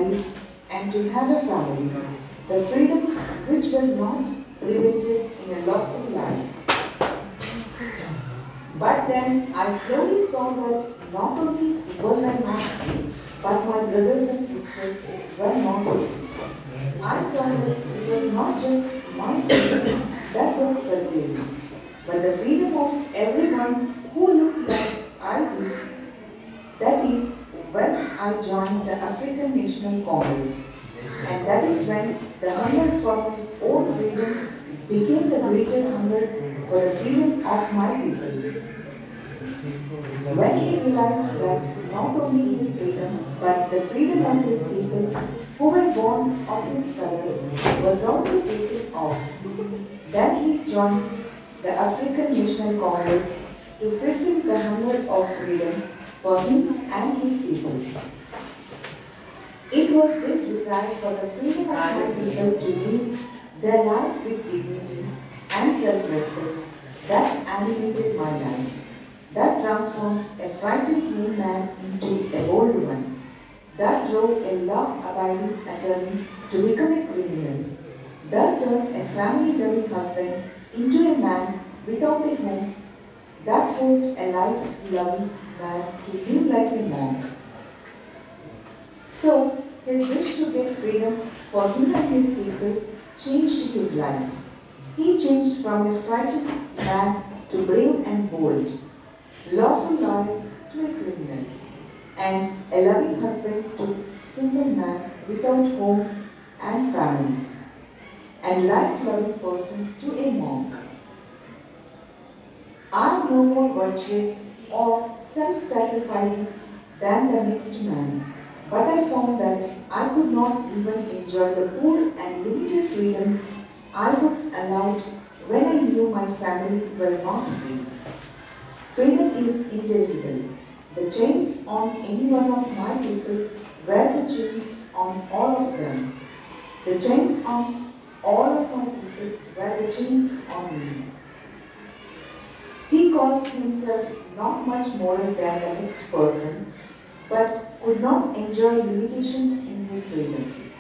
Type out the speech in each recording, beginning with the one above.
married and to have a family, the freedom which was not prevented in a lawful life. But then I slowly saw that not only was I not free, but my brothers and sisters were not free. I saw that it was not just my freedom that was curtailed, but the freedom of everyone who looked like I did. That is when I joined the African National Congress, and that is when the hunger for my own freedom became the greater hunger for the freedom of my people. When he realized that not only his freedom, but the freedom of his people who were born of his color was also taken off, then he joined the African National Congress to fulfill the hunger of freedom for him and his people. It was this desire for the freedom of my people to live their lives with dignity and self-respect that animated my life, that transformed a frightened young man into a bold one, that drove a law-abiding attorney to become a criminal, that turned a family-loving husband into a man without a home, that forced a life-loving man to live like a monk. So, his wish to get freedom for him and his people changed his life. He changed from a frightened man to brave and bold, lawful lawyer to a criminal, and a loving husband to single man without home and family, and life-loving person to a monk. I am no more virtuous or self-sacrificing than the next man, but I found that I could not even enjoy the poor and limited freedoms I was allowed when I knew my family were not free. Freedom is indivisible. The chains on any one of my people were the chains on all of them. The chains on all of my people were the chains on me. He calls himself not much moral than the next person, but could not enjoy limitations in his freedom.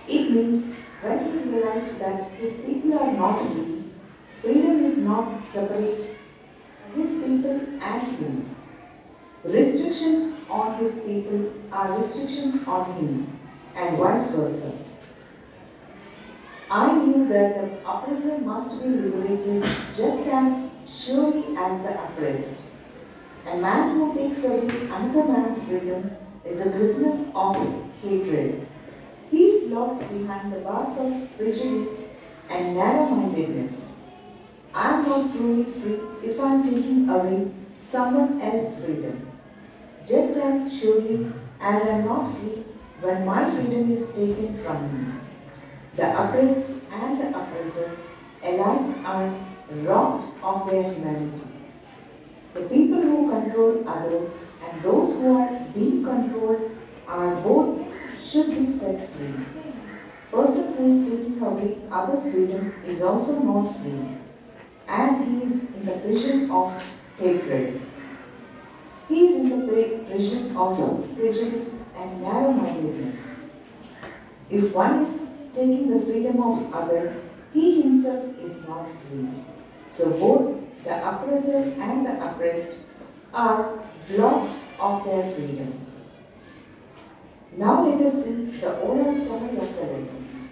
It means when he realized that his people are not free, freedom is not separate, his people and him. Restrictions on his people are restrictions on him, and vice versa. I knew that the oppressor must be liberated just as surely as the oppressed. A man who takes away another man's freedom is a prisoner of hatred. He is locked behind the bars of prejudice and narrow-mindedness. I am not truly free if I am taking away someone else's freedom, just as surely as I am not free when my freedom is taken from me. The oppressed and the oppressor alike are robbed of their humanity. The people who control others and those who are being controlled are both should be set free. Person who is taking away others' freedom is also not free, as he is in the prison of hatred. He is in the prison of prejudice and narrow-mindedness. If one is taking the freedom of other, he himself is not free. So both the oppressor and the oppressed are blocked of their freedom. Now let us see the oral summary of the lesson.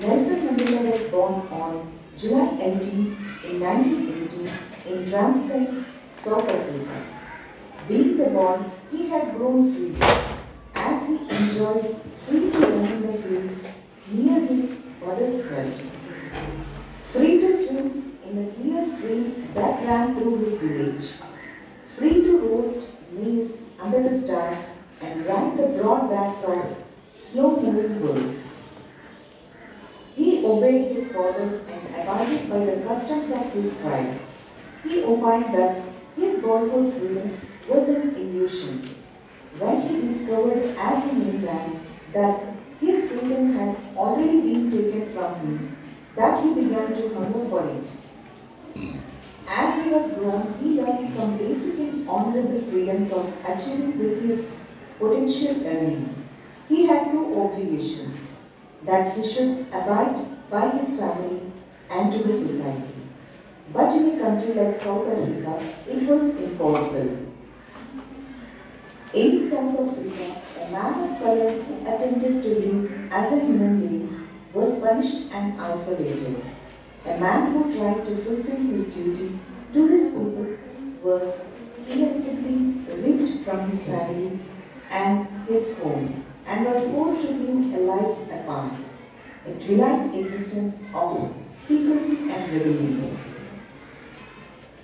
Nelson Mandela was born on July 18 in 1980 in Transkei, South Africa. Being the boy, he had grown free, as he enjoyed free to roam in the fields near his mother's hut, free to swim in the clear stream that ran through his village, free to roast maize under the stars and ride the broad backs of slow-moving bulls. He obeyed his father and abided by the customs of his tribe. He opined that his boyhood freedom was an illusion. When he discovered as a young man that his freedom had already been taken from him, that he began to hunger for it. As he was grown, he learned some basic and honorable freedoms of achieving with his potential earning. He had two obligations, that he should abide by his family and to the society. But in a country like South Africa, it was impossible. In South Africa, a man of color who attempted to live as a human being was punished and isolated. A man who tried to fulfill his duty to his people was inevitably ripped from his family and his home and was forced to live a life apart, a twilight existence of secrecy and rebellion.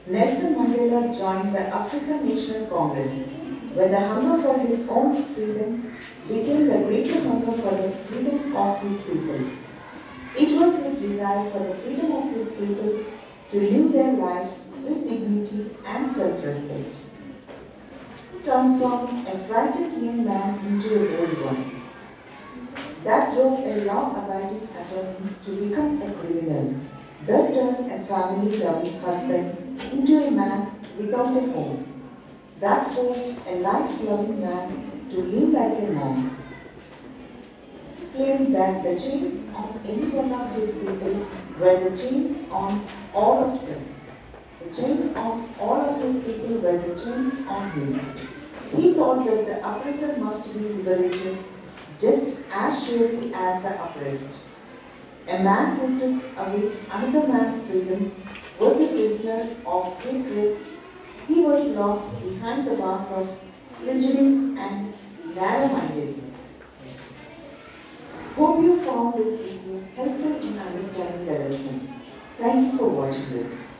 Nelson Mandela joined the African National Congress, where the hunger for his own freedom became the greater hunger for the freedom of his people. It was his desire for the freedom of his people to live their life with dignity and self-respect. He transformed a frightened young man into a bold one. That drove a law-abiding attorney to become a criminal. That turned a family-loving husband into a man without a home. That forced a life-loving man to live like a monk. He claimed that the chains on any one of his people were the chains on all of them. The chains on all of his people were the chains on him. He thought that the oppressor must be liberated just as surely as the oppressed. A man who took away another man's freedom was a prisoner of hatred. He was locked behind the bars of prejudice and narrow-mindedness. Hope you found this video helpful in understanding the lesson. Thank you for watching this.